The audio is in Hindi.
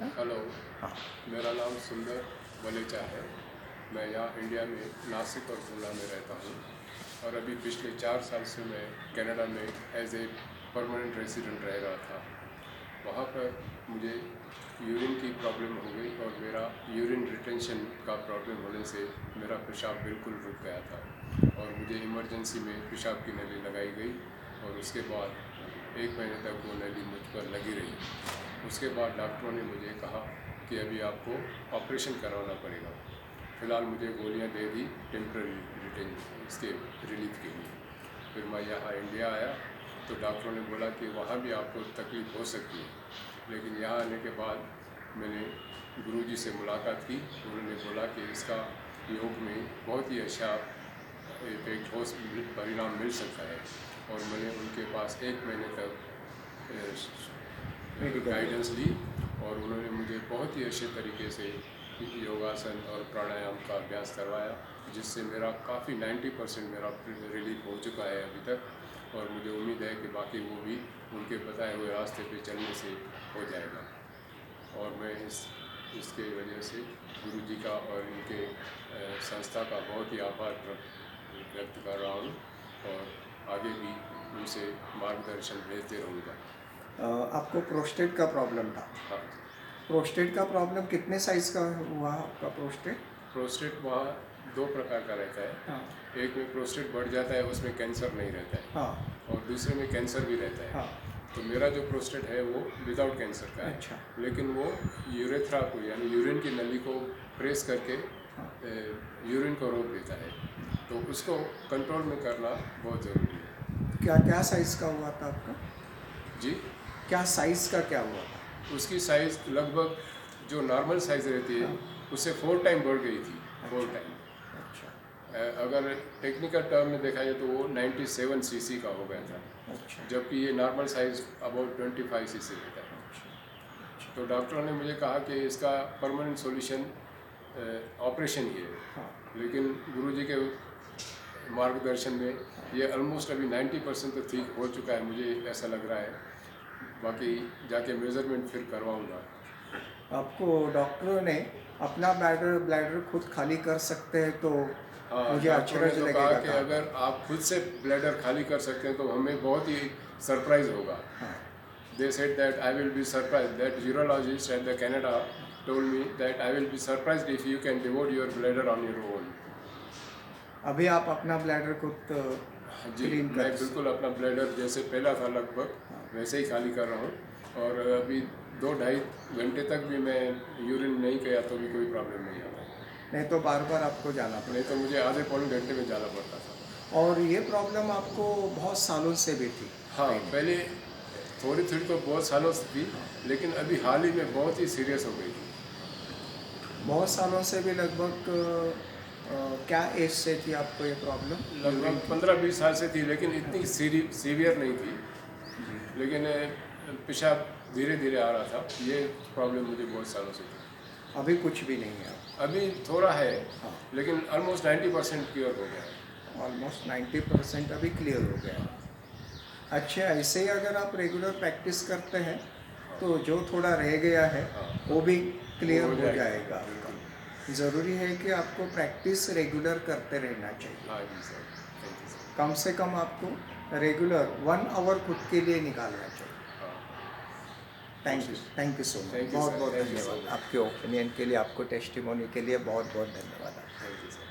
हेलो, हाँ। मेरा नाम सुंदर वलेचा है। मैं यहाँ इंडिया में नासिक और पूना में रहता हूँ और अभी पिछले 4 साल से मैं कनाडा में एज ए परमानेंट रेसिडेंट रह रहा था। वहाँ पर मुझे यूरिन की प्रॉब्लम हो गई और मेरा यूरिन रिटेंशन का प्रॉब्लम होने से मेरा पेशाब बिल्कुल रुक गया था और मुझे इमरजेंसी में पेशाब की नली लगाई गई और उसके बाद 1 महीने तक वो नली मुझ पर लगी रही। उसके बाद डॉक्टरों ने मुझे कहा कि अभी आपको ऑपरेशन करवाना पड़ेगा। फ़िलहाल मुझे गोलियां दे दी टेम्पररी इसके रिलीफ के लिए। फिर मैं यहाँ इंडिया आया तो डॉक्टरों ने बोला कि वहाँ भी आपको तकलीफ़ हो सकती है, लेकिन यहाँ आने के बाद मैंने गुरुजी से मुलाकात की। उन्होंने बोला कि इसका योग में बहुत ही अच्छा एक ठोस परिणाम मिल सकता है और मैंने उनके पास 1 महीने तक गाइडेंस ली और उन्होंने मुझे बहुत ही अच्छे तरीके से योगासन और प्राणायाम का अभ्यास करवाया, जिससे मेरा काफ़ी 90% मेरा रिलीफ हो चुका है अभी तक और मुझे उम्मीद है कि बाकी वो भी उनके बताए हुए रास्ते पे चलने से हो जाएगा। और मैं इसके वजह से गुरुजी का और इनके संस्था का बहुत ही आभार व्यक्त कर रहा हूँ और आगे भी उनसे मार्गदर्शन भेजते रहूँगा। आपको प्रोस्टेट का प्रॉब्लम था। हाँ, प्रोस्टेट का प्रॉब्लम कितने साइज का हुआ आपका प्रोस्टेट? प्रोस्टेट वहाँ 2 प्रकार का रहता है। हाँ। एक में प्रोस्टेट बढ़ जाता है, उसमें कैंसर नहीं रहता है। हाँ। और दूसरे में कैंसर भी रहता है। हाँ। तो मेरा जो प्रोस्टेट है वो विदाउट कैंसर का है। अच्छा। लेकिन वो यूरेथ्रा को यानी यूरिन की नली को प्रेस करके हाँ। यूरिन को रोक देता है, तो उसको कंट्रोल में करना बहुत ज़रूरी है। क्या क्या साइज़ का हुआ था आपका? जी, क्या साइज़ का क्या हुआ था? उसकी साइज़ लगभग जो नॉर्मल साइज़ रहती है उससे 4 टाइम बढ़ गई थी। 4 टाइम। अच्छा। अगर टेक्निकल टर्म में देखा जाए तो वो 97 सीसी का हो गया था, अच्छा। जबकि ये नॉर्मल साइज़ अबाउट 25 सीसी रहता है। अच्छा। तो डॉक्टरों ने मुझे कहा कि इसका परमानेंट सॉल्यूशन ऑपरेशन ही है। हाँ। लेकिन गुरुजी के मार्गदर्शन में ये ऑलमोस्ट अभी 90% तो ठीक हो चुका है, मुझे ऐसा लग रहा है। बाकी जाके मेजरमेंट फिर करवाऊँगा। आपको डॉक्टरों ने अपना ब्लैडर खुद खाली कर सकते हैं तो मुझे डॉक्टरों ने अचरज तो लगेगा कहा कि अगर आप खुद से ब्लैडर खाली कर सकते हैं तो हमें बहुत ही सरप्राइज होगा। हाँ। They said that I will be surprised, that urologist at the Canada told me that I will be surprised if you can devote your bladder on your own. अभी आप अपना ब्लैडर खुद जी, क्लीन मैं कर बिल्कुल अपना ब्लैडर जैसे पहला था लगभग वैसे ही खाली कर रहा हूँ और अभी 2-2.5 घंटे तक भी मैं यूरिन नहीं किया तो भी कोई प्रॉब्लम नहीं आता। नहीं तो बार बार आपको जाना पड़ता। नहीं तो मुझे आधे पौने घंटे में जाना पड़ता था। और ये प्रॉब्लम आपको बहुत सालों से भी थी? हाँ, पहले थोड़ी थोड़ी तो बहुत सालों से थी, लेकिन अभी हाल ही में बहुत ही सीरियस हो गई थी। बहुत सालों से भी लगभग क्या एज से थी आपको ये प्रॉब्लम? लगभग 15-20 साल से थी, लेकिन इतनी सीवियर नहीं थी। लेकिन पेशाब धीरे धीरे आ रहा था। ये प्रॉब्लम मुझे बहुत सालों से थी। अभी कुछ भी नहीं है? अभी थोड़ा है, हाँ। लेकिन ऑलमोस्ट 90% क्योर हो गया है। ऑलमोस्ट 90% अभी क्लियर हो गया। अच्छा, ऐसे ही अगर आप रेगुलर प्रैक्टिस करते हैं तो जो थोड़ा रह गया है वो भी क्लियर हो जाएगा आपका। ज़रूरी है कि आपको प्रैक्टिस रेगुलर करते रहना चाहिए। हाँ जी सर, थैंक यू सर। कम से कम आपको रेगुलर 1 आवर खुद के लिए निकालना चाहिए। Thank you so much. बहुत बहुत धन्यवाद आपके ओपिनियन के लिए, आपको टेस्टिमोनी के लिए बहुत बहुत धन्यवाद। Thank you sir.